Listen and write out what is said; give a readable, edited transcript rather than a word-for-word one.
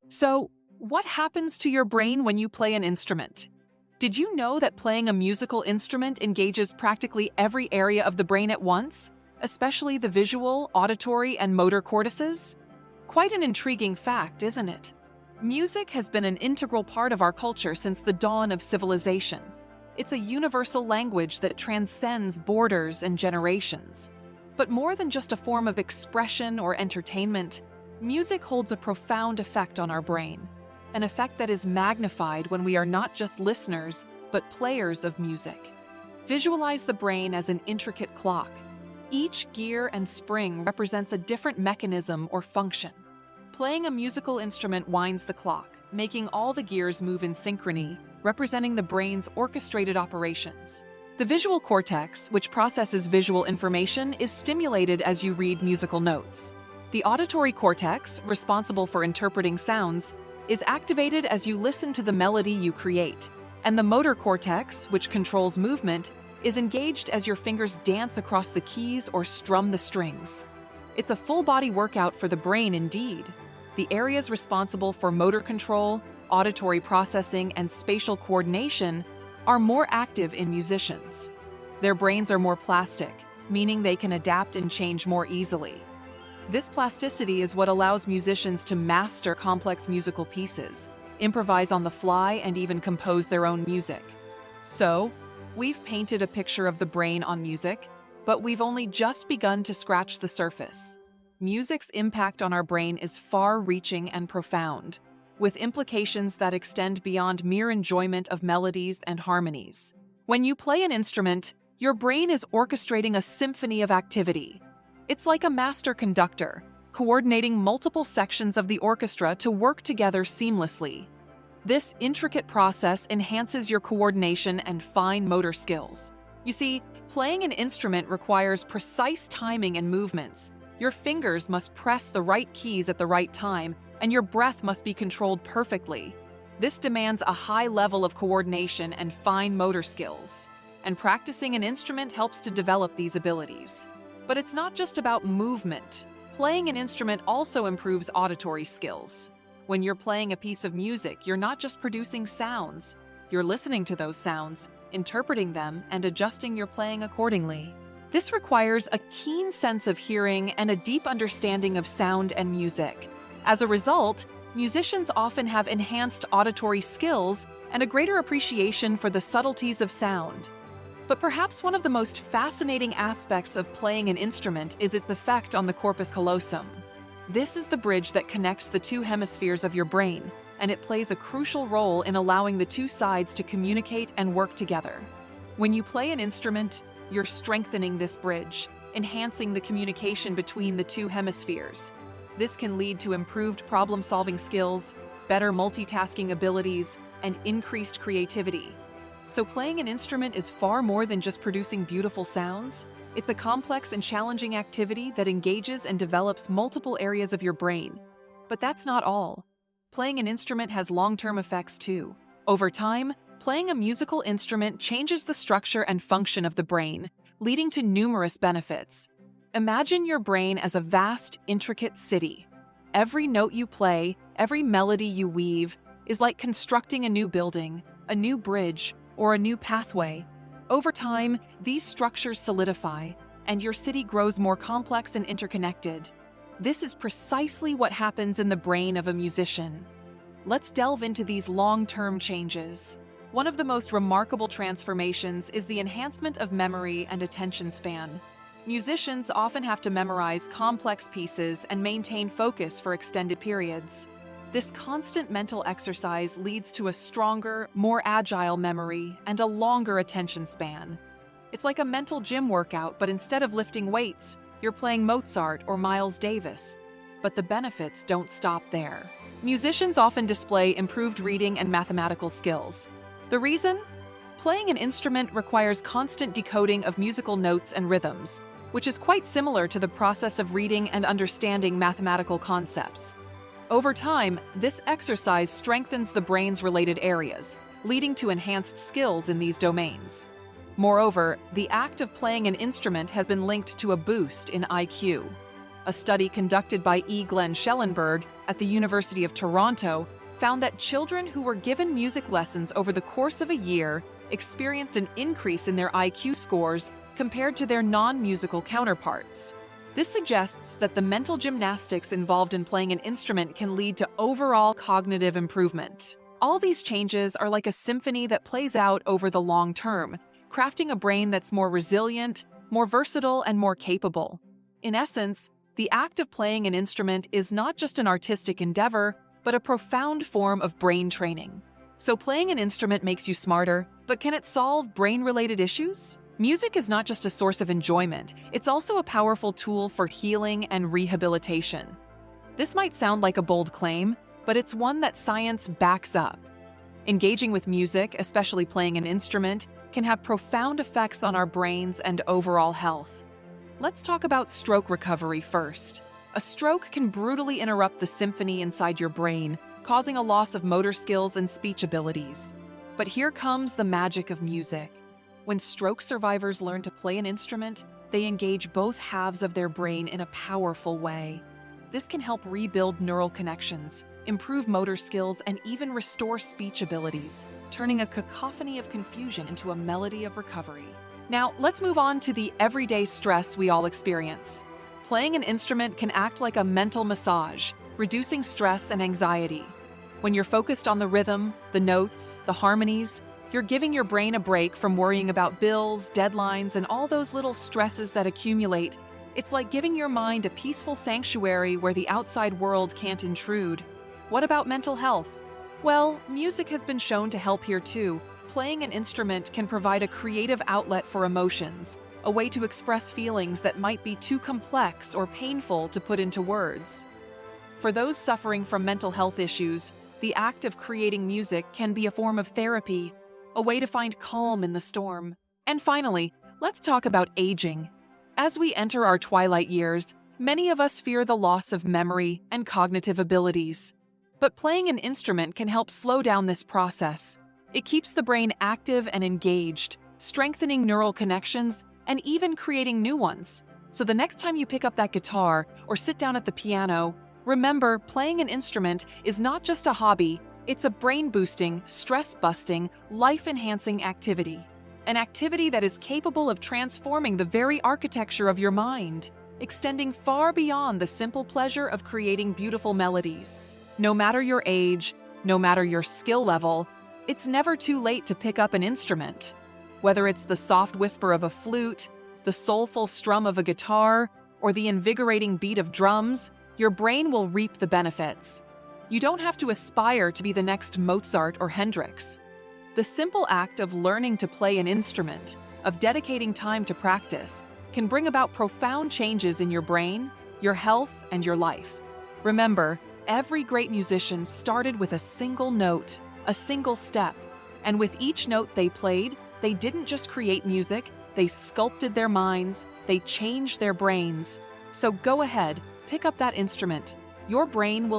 So, what happens to your brain when you play an instrument? Did you know that playing a musical instrument engages practically every area of the brain at once, especially the visual, auditory, and motor cortices? Quite an intriguing fact, isn't it? Music has been an integral part of our culture since the dawn of civilization. It's a universal language that transcends borders and generations. But more than just a form of expression or entertainment, music holds a profound effect on our brain, an effect that is magnified when we are not just listeners, but players of music. Visualize the brain as an intricate clock. Each gear and spring represents a different mechanism or function. Playing a musical instrument winds the clock, making all the gears move in synchrony, representing the brain's orchestrated operations. The visual cortex, which processes visual information, is stimulated as you read musical notes. The auditory cortex, responsible for interpreting sounds, is activated as you listen to the melody you create, and the motor cortex, which controls movement, is engaged as your fingers dance across the keys or strum the strings. It's a full-body workout for the brain indeed. The areas responsible for motor control, auditory processing, and spatial coordination are more active in musicians. Their brains are more plastic, meaning they can adapt and change more easily. This plasticity is what allows musicians to master complex musical pieces, improvise on the fly, and even compose their own music. So, we've painted a picture of the brain on music, but we've only just begun to scratch the surface. Music's impact on our brain is far-reaching and profound, with implications that extend beyond mere enjoyment of melodies and harmonies. When you play an instrument, your brain is orchestrating a symphony of activity. It's like a master conductor, coordinating multiple sections of the orchestra to work together seamlessly. This intricate process enhances your coordination and fine motor skills. You see, playing an instrument requires precise timing and movements. Your fingers must press the right keys at the right time, and your breath must be controlled perfectly. This demands a high level of coordination and fine motor skills. And practicing an instrument helps to develop these abilities. But it's not just about movement. Playing an instrument also improves auditory skills. When you're playing a piece of music, you're not just producing sounds. You're listening to those sounds, interpreting them, and adjusting your playing accordingly. This requires a keen sense of hearing and a deep understanding of sound and music. As a result, musicians often have enhanced auditory skills and a greater appreciation for the subtleties of sound. But perhaps one of the most fascinating aspects of playing an instrument is its effect on the corpus callosum. This is the bridge that connects the two hemispheres of your brain, and it plays a crucial role in allowing the two sides to communicate and work together. When you play an instrument, you're strengthening this bridge, enhancing the communication between the two hemispheres. This can lead to improved problem-solving skills, better multitasking abilities, and increased creativity. So playing an instrument is far more than just producing beautiful sounds. It's a complex and challenging activity that engages and develops multiple areas of your brain. But that's not all. Playing an instrument has long-term effects too. Over time, playing a musical instrument changes the structure and function of the brain, leading to numerous benefits. Imagine your brain as a vast, intricate city. Every note you play, every melody you weave, is like constructing a new building, a new bridge, or a new pathway. Over time, these structures solidify, and your city grows more complex and interconnected. This is precisely what happens in the brain of a musician. Let's delve into these long-term changes. One of the most remarkable transformations is the enhancement of memory and attention span. Musicians often have to memorize complex pieces and maintain focus for extended periods. This constant mental exercise leads to a stronger, more agile memory and a longer attention span. It's like a mental gym workout, but instead of lifting weights, you're playing Mozart or Miles Davis. But the benefits don't stop there. Musicians often display improved reading and mathematical skills. The reason? Playing an instrument requires constant decoding of musical notes and rhythms, which is quite similar to the process of reading and understanding mathematical concepts. Over time, this exercise strengthens the brain's related areas, leading to enhanced skills in these domains. Moreover, the act of playing an instrument has been linked to a boost in IQ. A study conducted by E. Glenn Schellenberg at the University of Toronto found that children who were given music lessons over the course of a year experienced an increase in their IQ scores compared to their non-musical counterparts. This suggests that the mental gymnastics involved in playing an instrument can lead to overall cognitive improvement. All these changes are like a symphony that plays out over the long term, crafting a brain that's more resilient, more versatile, and more capable. In essence, the act of playing an instrument is not just an artistic endeavor, but a profound form of brain training. So playing an instrument makes you smarter, but can it solve brain-related issues? Music is not just a source of enjoyment, it's also a powerful tool for healing and rehabilitation. This might sound like a bold claim, but it's one that science backs up. Engaging with music, especially playing an instrument, can have profound effects on our brains and overall health. Let's talk about stroke recovery first. A stroke can brutally interrupt the symphony inside your brain, causing a loss of motor skills and speech abilities. But here comes the magic of music. When stroke survivors learn to play an instrument, they engage both halves of their brain in a powerful way. This can help rebuild neural connections, improve motor skills, and even restore speech abilities, turning a cacophony of confusion into a melody of recovery. Now, let's move on to the everyday stress we all experience. Playing an instrument can act like a mental massage, reducing stress and anxiety. When you're focused on the rhythm, the notes, the harmonies, you're giving your brain a break from worrying about bills, deadlines, and all those little stresses that accumulate. It's like giving your mind a peaceful sanctuary where the outside world can't intrude. What about mental health? Well, music has been shown to help here too. Playing an instrument can provide a creative outlet for emotions, a way to express feelings that might be too complex or painful to put into words. For those suffering from mental health issues, the act of creating music can be a form of therapy, a way to find calm in the storm. And finally, let's talk about aging. As we enter our twilight years, many of us fear the loss of memory and cognitive abilities. But playing an instrument can help slow down this process. It keeps the brain active and engaged, strengthening neural connections and even creating new ones. So the next time you pick up that guitar or sit down at the piano, remember, playing an instrument is not just a hobby, it's a brain-boosting, stress-busting, life-enhancing activity. An activity that is capable of transforming the very architecture of your mind, extending far beyond the simple pleasure of creating beautiful melodies. No matter your age, no matter your skill level, it's never too late to pick up an instrument. Whether it's the soft whisper of a flute, the soulful strum of a guitar, or the invigorating beat of drums, your brain will reap the benefits. You don't have to aspire to be the next Mozart or Hendrix. The simple act of learning to play an instrument, of dedicating time to practice, can bring about profound changes in your brain, your health, and your life. Remember, every great musician started with a single note, a single step, and with each note they played, they didn't just create music, they sculpted their minds, they changed their brains. So go ahead, pick up that instrument. Your brain will